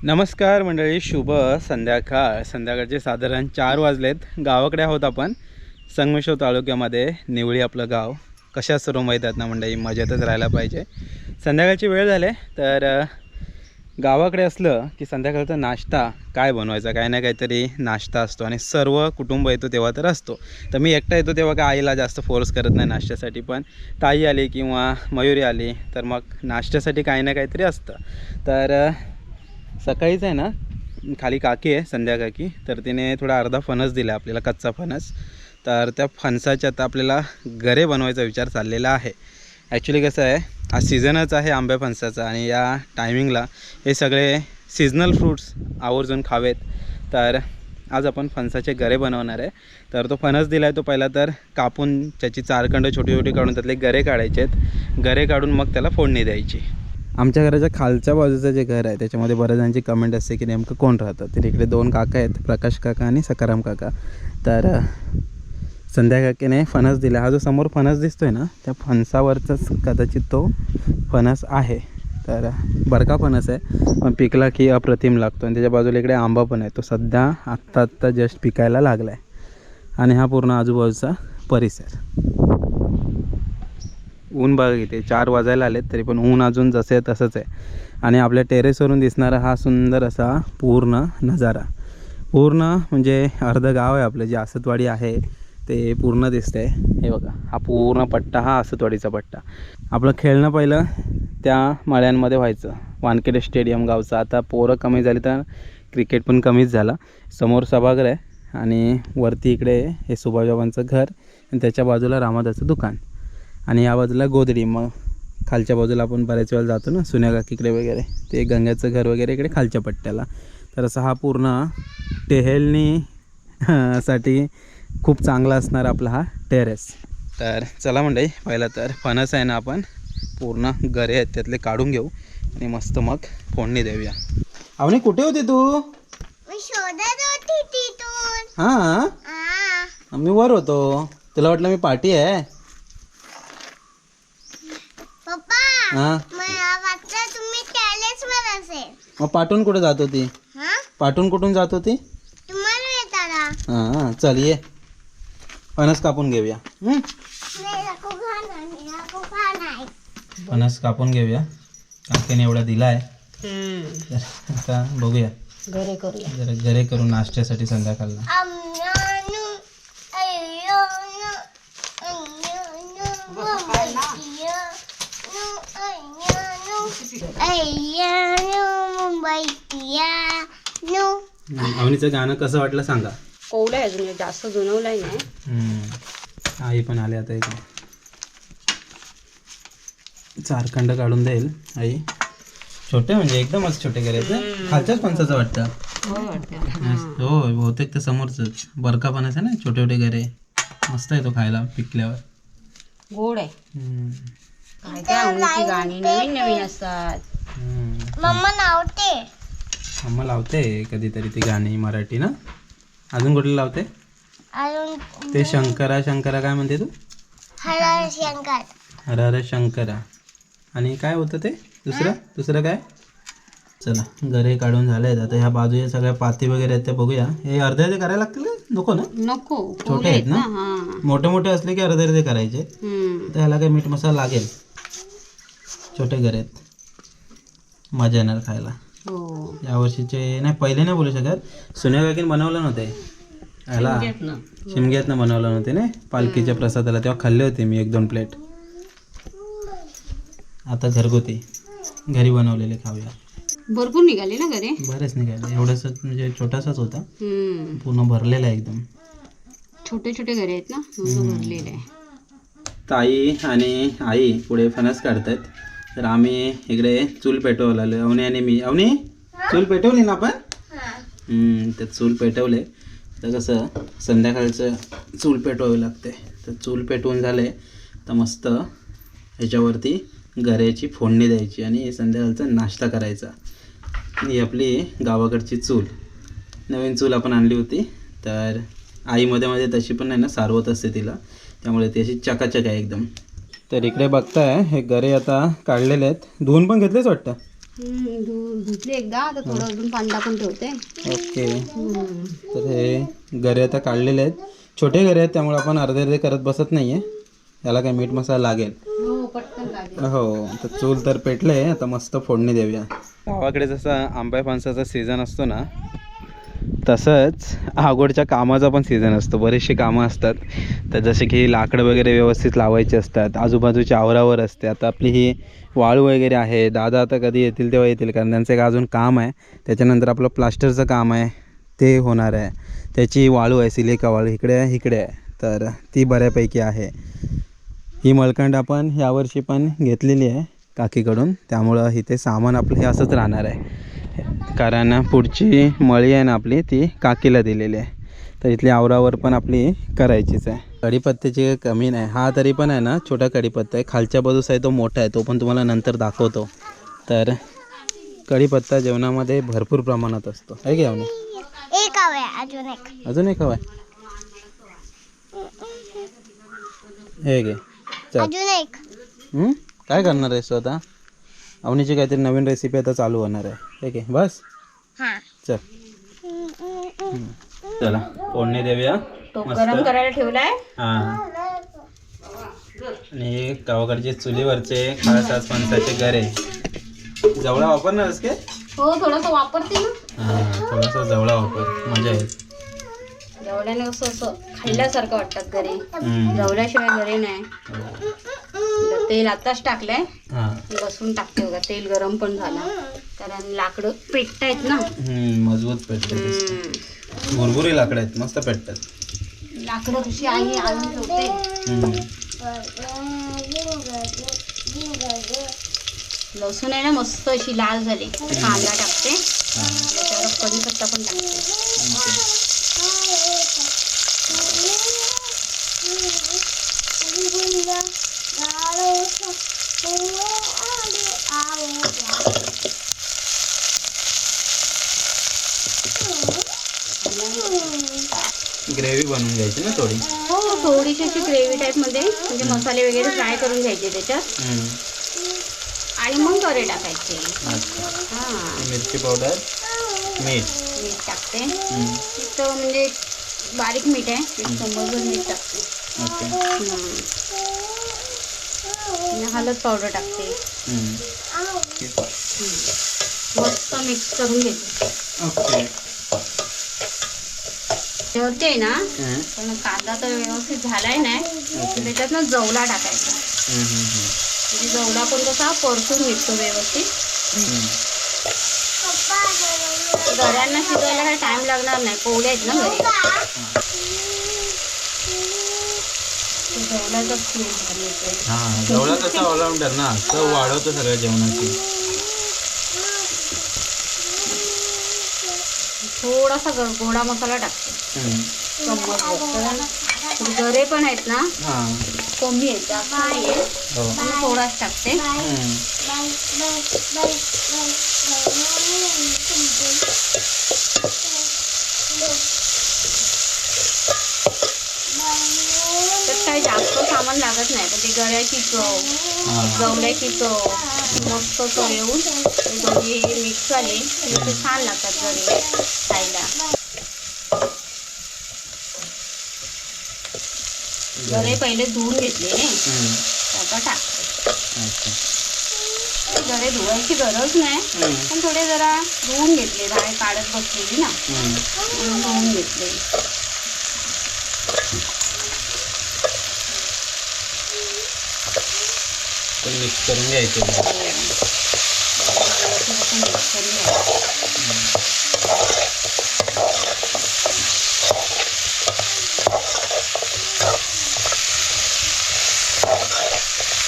नमस्कार मंडळी, शुभ संध्याकाळचे साधारण 4 वाजलेत. गावाकडे आहोत आपण. संगमेश्वर तालुक्यामध्ये निवळी आपलं गाव. कशा सर्व माहीत आहेत ना मंडळी, मजेतच राहायला पाहिजे. संध्याकाळची वेळ झाले तर गावाकडे असलं की संध्याकाळचा नाश्ता काय बनवायचा, काय ना काहीतरी नाश्ता असतो आणि सर्व कुटुंब येतो तेव्हा तर असतो. तर मी एकटा येतो तेव्हा काय आईला जास्त फोर्स करत नाही नाश्त्यासाठी, पण ताई आली किंवा मयुरी आली तर मग नाश्त्यासाठी काही ना काहीतरी असतं. तर सकाळीच आहे ना, खाली काकी आहे संध्या काकी, तर तिने थोडा अर्धा फणस दिला आपल्याला, कच्चा फणस. तर त्या फणसाच्या आता आपल्याला गरे बनवायचा विचार चाललेला आहे. ॲक्च्युली कसं आहे, हा सीझनच आहे आंब्या फणसाचा आणि या टायमिंगला हे सगळे सीझनल फ्रूट्स आवर्जून खावेत. तर आज आपण फणसाचे गरे बनवणार आहे. तर तो फणस दिला आहे तो पहिला तर कापून त्याची चारखंड छोटी छोटी काढून त्यातले गरे काढायचे आहेत. गरे काढून मग त्याला फोडणी द्यायची. आमच्या घराच्या खालच्या बाजूचं जे घर आहे त्याच्यामध्ये बऱ्याच जणांची कमेंट असते की नेमकं कोण राहतं. तर इकडे 2 काका आहेत, प्रकाश काका आणि सकाराम काका. तर संध्या काकीने फणस दिला. हा जो समोर फणस दिसतोय ना, त्या फणसावरचाच कदाचित तो फणस आहे. तर बरका फणस आहे, पण पिकला की अप्रतिम लागतो. आणि त्याच्या बाजूला इकडे आंबा पण आहे, तो सध्या आत्ता जस्ट पिकायला लागला आहे. आणि हा पूर्ण आजूबाजूचा परिसर. ऊन बघा इथे 4 वाजायला आलेत तरी पण ऊन अजून जसे तसंच आहे. आणि आपल्या टेरेसवरून दिसणारा हा सुंदर असा पूर्ण नजारा, पूर्ण म्हणजे अर्धं गाव आहे आपलं जे आसतवाडी आहे ते पूर्ण दिसतंय. हे बघा, हा पूर्ण पट्टा हा आसतवाडीचा पट्टा. आपलं खेळणं पहिलं त्या मळ्यांमध्ये व्हायचं, वानखेडे स्टेडियम गावचं. आता पोरं कमी झाली तर क्रिकेट पण कमीच झाला. समोर सभागृह आहे आणि वरती इकडे हे सुभाषबाबांचं घर आणि त्याच्या बाजूला रामादाचं दुकान आणि या बाजूला गोदडी. मग खालच्या बाजूला आपण बऱ्याच वेळा जातो ना सुन्या काकीकडे वगैरे, ते गंग्याचं घर वगैरे इकडे खालच्या पट्ट्याला. तर असा हा पूर्ण टेहेलणी साठी खूप चांगला असणार आपला हा टेरेस. तर चला मंडळी, पहिला तर फणस आहे ना आपण पूर्ण गरे आहेत त्यातले काढून घेऊ आणि मस्त मग फोडणी देऊया. अवनी कुठे होती तू? मी शोधत होती तिथून. हां, मी वर होतो, तुला वाटलं मी पार्टी आहे. पप्पा, हां, मला वाटलं तुम्ही टेरेसवर असेल. मग पाठवून कुठे जात होती? हां, पाठवून कुठून जात होती? तुम्हाला येताना. हां, चल ये फणस कापून घेऊया. फणस कापून घेऊया. काकीने एवढा दिला आहे. आता बघूया, घरे करूया. जरा गरे करू नाश्त्यासाठी संध्याकाळला. अवनीचं गाणं कसं वाटलं सांगा. कोवलंय अजून, जास्त जुनवलंय नाही. आई पण आले आता इकडे. चारखंड काढून देईल आई. छोटे म्हणजे एकदमच छोटे करायचं. खालच्याच फणसाचं वाटतं. हो, बहुतेक ते समोरच बरका फणस आहे ना, छोटे छोटे गरे. मस्त आहे तो खायला पिकल्यावर. गोड आहे. काय त्या आवडीची गाणी नवीन नवीन असतात. मम्मा नावते. मम्मा लावते कधीतरी ती गाणी मराठी ना. अजून कुठली लावते? अजून ते शंकरा शंकरा काय म्हणते तू? हर शंकर. हर हर शंकरा. आणि काय होतं ते दुसरं काय? चला, गरे काढून झाले आहेत. आता ह्या बाजूच्या सगळ्या पाती वगैरे आहेत त्या बघूया. हे अर्धे अर्धे करायला लागतील नको ना? नको, छोटे आहेत ना. मोठे मोठे असले की अर्धे अर्धे करायचे. तर ह्याला काही मीठ मसाला लागेल. छोटे गरे आहेत, मजा येणार खायला. हो, यावर्षीचे नाही, पहिले नाही बोलू शकत. सुन्या काकीने बनवलं नव्हते ह्याला, शिमग्यातनं बनवलं नव्हते ना पालखीच्या प्रसादाला, तेव्हा खाल्ले होते मी 1-2 प्लेट. आता घरगुती घरी बनवलेले खाऊया. भरपूर निघाले ना घरे. बरेच निघाले. एवढंच म्हणजे छोटासाच होता, पूर्ण भरलेला आहे एकदम. छोटे छोटे घरे आहेत ना, भरलेले आहे. ताई आणि आई पुढे फणस काढतायत. तर आम्ही इकडे चूल पेटवायला आलो. अवनी आणि मी. अवनी, चूल पेटवली ना आपण? तर चूल पेटवले. तर कसं संध्याकाळचं चूल पेटवावी लागते. तर चूल पेटवून झाले तर मस्त ह्याच्यावरती गऱ्याची फोडणी द्यायची आणि संध्याकाळचा नाश्ता करायचा. ही आपली गावाकडची चूल, नवीन चूल आपण आणली होती. तर आई मध्ये मध्ये तशी पण नाही ना, सारवत असते तिला, त्यामुळे ती अशी चकाचक आहे एकदम. तर इकडे बघताय हे गरे आता काढलेले आहेत. धुवून पण घेतलेच वाटतं. धुतले एकदा आता थोडं अजून पाणी टाकून ठेवते. ओके. तर हे गरे आता काढलेले आहेत. छोटे गरे आहेत त्यामुळे आपण अर्धे करत बसत नाही आहे. याला काय मीठ मसाला लागेल. हो पटकन लागेल. हो. तर चूल तर पेटले, आता मस्त फोडणी देऊया. गावाकडे जसा आंबा फणसाचा सीझन असतो ना, तसंच आगोडच्या कामाचा पण सीझन असतो. बरेचसे कामं असतात. तर जसे की लाकडं वगैरे व्यवस्थित लावायचे असतात, आजूबाजूच्या आवरावर असते. आता आपली ही वाळू वगैरे आहे. दादा आता कधी येतील तेव्हा येतील, कारण त्यांचं एक अजून काम आहे. त्याच्यानंतर आपलं प्लास्टरचं काम आहे ते होणार आहे. त्याची वाळू आहे, सिलिका वाळू इकडे आहे. तर ती बऱ्यापैकी आहे. ही मळकंड आपण यावर्षी पण घेतलेली आहे काकीकडून, त्यामुळं इथे सामान आपलं हे असंच राहणार आहे. कारण पुढची मळी आहे ना आपली, ती काकीला दिलेली आहे. तर इथली आवरावर पण आपली करायचीच आहे. कढीपत्त्याची कमी नाही. हा तरी पण आहे ना छोटा कढीपत्ता आहे. खालच्या बाजूस आहे तो मोठा आहे, तो पण तुम्हाला नंतर दाखवतो. तर कढीपत्ता जेवणामध्ये भरपूर प्रमाणात असतो आहे की नाही? एक हवे अजून एक हवा आहे. हे घे चल. अजून एक. काय करणार आहेस तू आता? अवनीची काहीतरी नवीन रेसिपी आता चालू होणार आहे. ठीक आहे बस हा. चल. चला फोडणी देऊया. तो गरम करायला ठेवलाय. हां. आणि गावाकडचे चुलीवरचे खास फणसाचे गरे. जवळा वापरणारच के? हो थोडंसं वापरते ना. हां थोडासा जवळा वापर, मजा येईल. जवळ्याने असं खाल्ल्यासारखं वाटतात गरे. जवळ्याशिवाय गरे नाही. तेल आताच टाकलंय. हां बसून टाकते बघा. तेल गरम पण झाला, कारण लाकडं पेटतायत ना. मजबूत पेटतात. भुरभुरी लाकडं आहेत, मस्त पेटतात. लाकडं कशी आई आणून ठेवते. लसूण आहे ना मस्त अशी लाल झाली. कांदा टाकते, त्याच्यावर कढीपत्ता पण टाकते. ग्रेव्ही बनवून घ्यायची ना थोडी. हो थोडीशी अशी ग्रेव्ही टाईप मध्ये, म्हणजे मसाले वगैरे फ्राय करून घ्यायचे त्याच्यात, आणि मग गरे टाकायचे. हां मिरची पावडर, मीठ टाकते. इथं म्हणजे बारीक मीठ आहे, 1 चमचभर मीठ टाकते. आणि हळद पावडर टाकते. मस्त मिक्स करून घेते. ओके. ठेवते ना, पण कांदा तर व्यवस्थित झालाय नाही, त्याच्यात ना जवला टाकायचा. म्हणजे जवला पण कसा परतून निघतो व्यवस्थित. गऱ्यांना शिजवायला काही टाइम लागणार नाही, कोवळे आहेत ना घरी. जवळाचा हां जवळा कसा ऑलराऊंडर ना, चव वाढवतो सगळ्या जेवणाची. थोडासा गोडा मसाला टाकते. गरे पण आहेत ना कमी आहेत, जास्त नाही आहे, थोडाच टाकते. तर काही जास्त सामान लागत नाही, पण ते गऱ्याची चव, जवल्याची चव, मस्त चव येऊन ते दोन्ही मिक्स झाले ते छान लागतात गरे खायला. गरे पहिले धुवून घेतले, आता टाकते. गरे धुवायची गरज नाही, पण थोडे जरा धुवून घेतले, धाळे काढत बसलेली ना, म्हणून धुवून घेतले. मिक्स करून घ्यायचे.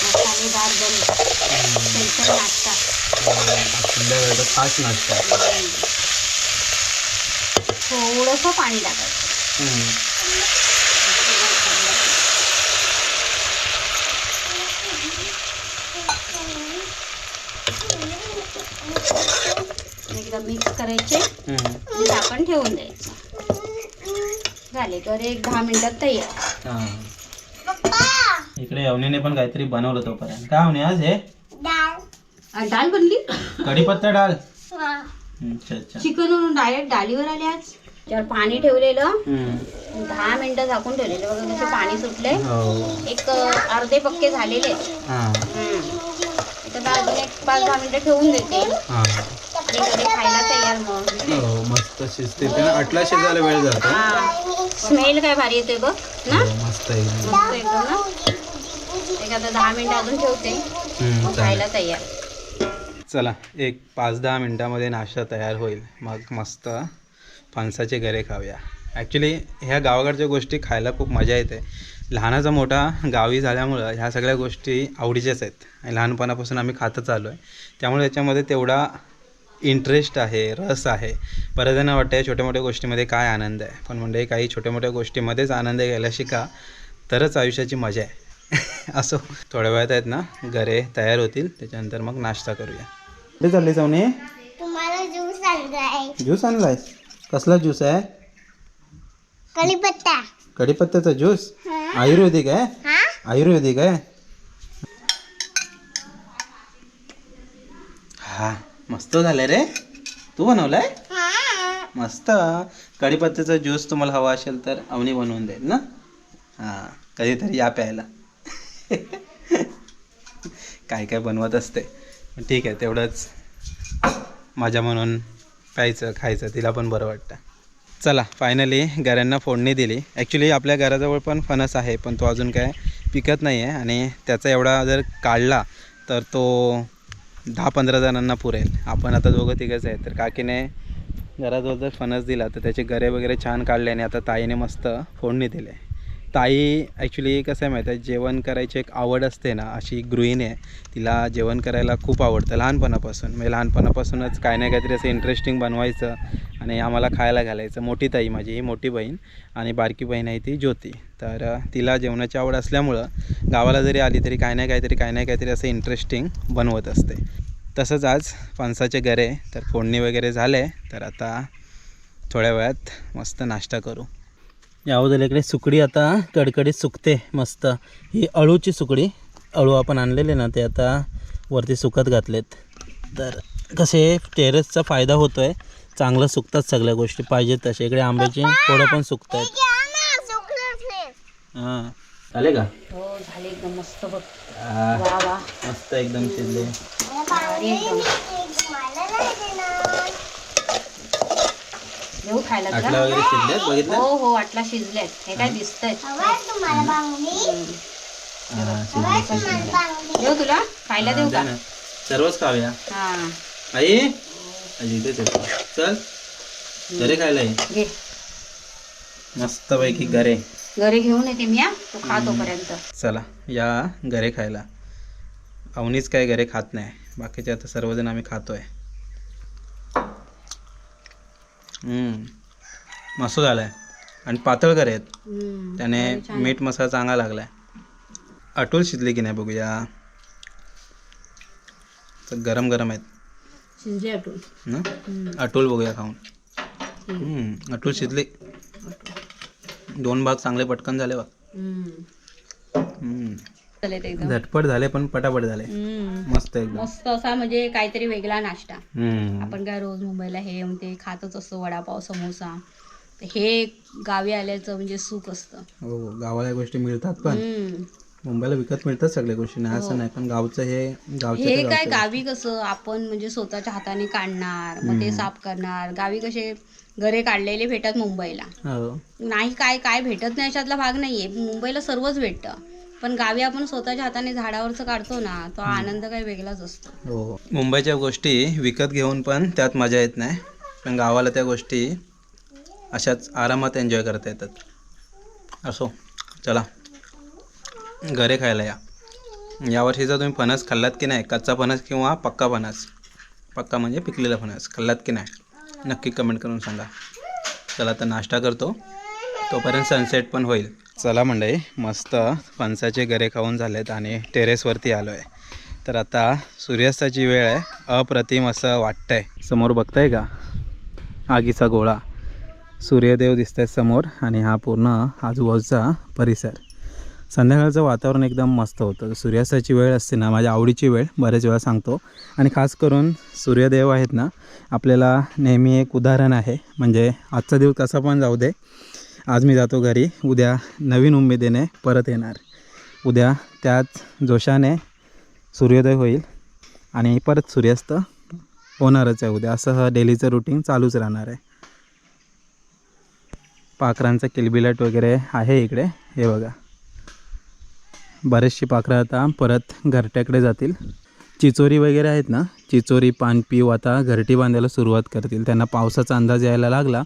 मसालेदार गरे स्पेशल नाश्ता, संध्याकाळचा खास नाश्ता. थोडंसं पाणी टाकायचं. एकदा मिक्स करायचे, झाकण ठेवून द्यायचं. झाले गरे 10 मिनिटात तयार. इकडे अवनीने पण काहीतरी बनवलं तोपर्यंत. काय अवनी आज हे? डाळ बनली. कढीपत्ता डाळ. हा. अच्छा अच्छा. चिकन वरून डायरेक्ट डाळीवर आले आज. त्यावर पाणी ठेवलेलं 10 मिनिटं झाकून ठेवलेलं बघा कसं पाणी सुटले. हो. एक अर्धे पक्के झालेले. हां तर अजून एक 5-10 मिनिटं ठेवून देते हां. आणि इकडे खायला तयार मग. हो मस्त शिजते त्याला. आटला शिजायला वेळ जातो. हा स्मेल काय भारी येते बघ ना. हो, मस्त एकदम. मस्त एकदम ना. एक आता 10 मिनिटं अजून ठेवते खायला तयार. चला एक 5-10 मिनटामध्ये नाश्ता तयार होईल. मग मस्त फणसाचे गरे खाऊया. ॲक्च्युली ह्या गावाकडच्या गोष्टी खायला खूप मजा येते. लहानाचा मोठा गावी झाल्यामुळं ह्या सगळ्या गोष्टी आवडीच्याच आहेत आणि लहानपणापासून आम्ही खातच आलो आहे. त्यामुळे याच्यामध्ये तेवढा इंटरेस्ट आहे, रस आहे. बऱ्याच जणांना वाटतं छोट्या मोठ्या गोष्टीमध्ये काय आनंद आहे, पण म्हणजे काही छोट्या मोठ्या गोष्टीमध्येच आनंद घ्यायला शिका तरच आयुष्याची मजा आहे. असो थोड्या वेळात आहेत ना गरे तयार होतील, त्याच्यानंतर मग नाश्ता करूया. कुठे चालली सावनी? तुम्हाला ज्यूस आणलाय. ज्यूस आणलायस? कसला ज्यूस आहे? कढीपत्ता. कढीपत्त्याचा ज्यूस? हा. आयुर्वेदिक आहे? हा. आयुर्वेदिक आहे. हा मस्त झालंय रे. तू बनवलाय? हा. मस्त. कढीपत्त्याचा ज्यूस तुम्हाला हवा असेल तर अवनी बनवून देईल ना. हां कधीतरी या प्यायला. काय काय बनवत असते. ठीक आहे तेवढंच माझ्या म्हणून प्यायचं खायचं तिला पण बरं वाटतं. चला फायनली गऱ्यांना फोडणी दिली. ॲक्च्युली आपल्या घराजवळ पण फणस आहे पण तो अजून काय पिकत नाही आहे आणि त्याचा एवढा जर काढला तर तो 10-15 जणांना पुरेल. आपण आता दोघं तिघंच आहे तर काकीने घराजवळ जर फणस दिला तर त्याचे गरे वगैरे छान काढले आणि आता ताईने मस्त फोडणी दिले. ताई ॲक्च्युली कसं आहे माहीत आहे जेवण करायची एक आवड असते ना, अशी गृहिणी आहे. तिला जेवण करायला खूप आवडतं लहानपणापासून. म्हणजे लहानपणापासूनच काय ना काहीतरी असं इंटरेस्टिंग बनवायचं आणि आम्हाला खायला घालायचं. मोठी ताई माझी ही मोठी बहीण आणि बारकी बहीण आहे ती ज्योती. तर तिला जेवणाची आवड असल्यामुळं गावाला जरी आली तरी काय ना काहीतरी असं इंटरेस्टिंग बनवत असते. तसंच आज फणसाचे गरे तर फोडणी वगैरे झाले तर आता थोड्या वेळात मस्त नाश्ता करू. या इकडे सुकडी आता कडकडीत सुकते मस्त. ही अळूची सुकडी, अळू आपण आणलेले ना ते आता वरती सुकत घातलेत. तर कसे टेरेसचा फायदा होतो आहे, चांगलं सुकतात सगळ्या गोष्टी पाहिजेत तसे. इकडे आंब्याची फोडं पण सुकत आहेत. हां झाले का? हो झाले एकदम मस्त बघ. आ, वा वा मस्त एकदम शिजले. भारी एकदम. घेऊ खायला तुला? आटला वगैरे शिजलेत बघितलं? हो हो आटला शिजलेत. हे काय दिसतंय. तुम्हाला बांगडी. हां शिजले. देऊ तुला खायला देऊ का? सर्वच खाऊया. हा आई आई इथेच येतो. चल गरे खायला ये. घे मस्तपैकी गरे. घरी घेऊन येते मी. तू खा तोपर्यंत. चला या गरे खायला. अवनीच काय गरे खात नाही, बाकीचे आता सर्वजण आम्ही खातोय. मस्त झालाय आणि पातळ गरे आहेत. त्याने मीठ मसाला चांगला लागलाय. अटूल शिजली की नाही बघूया. तर गरम गरम आहेत शिजले आटून ना. अटूल बघूया खाऊन. अटूल शिजली. 2 भाग चांगले पटकन झाले बघ. झटपट झाले पण पटापट झाले. मस्त एकदम. मस्त असा म्हणजे काहीतरी वेगळा नाश्ता. आपण काय रोज मुंबईला हे ते खातच असतो वडापाव समोसा. तर हे गावी आल्याचं म्हणजे सुख असतं. हो गावाला गोष्टी मिळतात पण मुंबईला विकत मिळतात सगळ्या गोष्टी नाही असं नाही, पण गावचं हे हे काय गावी कसं आपण म्हणजे स्वतःच्या हाताने काढणार मग ते साफ करणार. गावी कसे घरे काढलेले भेटतात मुंबईला. नाही काय काय भेटत नाही अशातला भाग नाहीये. मुंबईला सर्वच भेटतं पण गावी आपण स्वतःच्या हाताने झाडावरचं काढतो ना तो आनंद काही वेगळाच असतो. हो मुंबईच्या गोष्टी विकत घेऊन पण त्यात मजा येत नाही, पण गावाला त्या गोष्टी अशाच आरामात एन्जॉय करता येतात. असो चला गरे खायला या. यावर्षीचा तुम्ही फणस खाल्लात की नाही, कच्चा फणस किंवा पक्का फणस, पक्का म्हणजे पिकलेला फणस खाल्लात की नाही नक्की कमेंट करून सांगा. चला आता नाश्ता करतो तोपर्यंत सनसेट पण होईल. चला मंडळी मस्त फणसाचे गरे खाऊन झालेत आणि टेरेसवरती आलो आहे. तर आता सूर्यास्ताची वेळ आहे. अप्रतिम असं वाटतंय. समोर बघताय का आगीचा गोळा, सूर्यदेव दिसत आहेत समोर आणि हा पूर्ण आजूबाजूचा परिसर. संध्याकाळचं वातावरण एकदम मस्त होतं. सूर्यास्ताची वेळ असते ना, माझ्या आवडीची वेळ बऱ्याच वेळा सांगतो. आणि खास करून सूर्यदेव आहेत ना, आपल्याला नेहमी एक उदाहरण आहे. म्हणजे आजचा दिवस कसा पण जाऊ दे, आज मी जातो घरी, उद्या नवीन उमेदीने परत येणार. उद्या त्याच जोशाने सूर्योदय होईल आणि परत सूर्यास्त होणारच आहे उद्या. असं हा डेलीचं रुटीन चालूच राहणार आहे. पाखरांचं किलबिलाट वगैरे आहे इकडे, हे बघा. बरेचशी पाखरं आता परत घरट्याकडे जातील. चिचोरी वगैरे आहेत ना, चिचोरी पानपिव आता घरटी बांधायला सुरुवात करतील. त्यांना पावसाचा अंदाज यायला लागला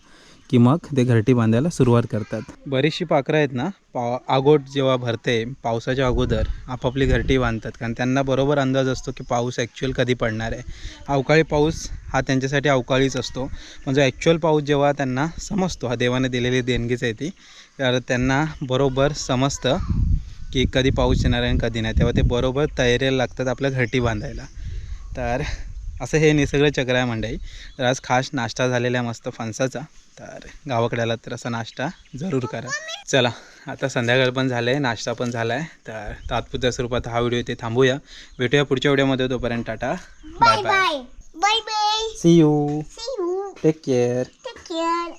की मग ते घरटी बांधायला सुरुवात करतात. बरीचशी पाखरं आहेत ना, आगोट जेव्हा भरते पावसाच्या अगोदर आपापली घरटी बांधतात. कारण त्यांना बरोबर अंदाज असतो की पाऊस ॲक्च्युअल कधी पडणार आहे. अवकाळी पाऊस हा त्यांच्यासाठी अवकाळीच असतो. म्हणजे ॲक्च्युअल पाऊस जेव्हा त्यांना समजतो, हा देवाने दिलेली देणगीच आहे ती, तर त्यांना बरोबर समजतं की कधी पाऊस येणार आहे आणि कधी नाही. तेव्हा ते बरोबर तयारीला लागतात आपल्या घरटी बांधायला. तर असं हे निसर्ग चक्र आहे मंडळी. तर आज खास नाश्ता झालेला आहे मस्त फणसाचा. तर गावाकडे आलात तर असा नाश्ता जरूर करा. चला आता संध्याकाळ पण झालं आहे, नाश्ता पण झाला आहे. तर तात्पुरत्या स्वरूपात हा व्हिडिओ इथे थांबूया. भेटूया पुढच्या व्हिडिओमध्ये. तोपर्यंत tata, bye bye, bye bye. See you, See you. Take care. Take care.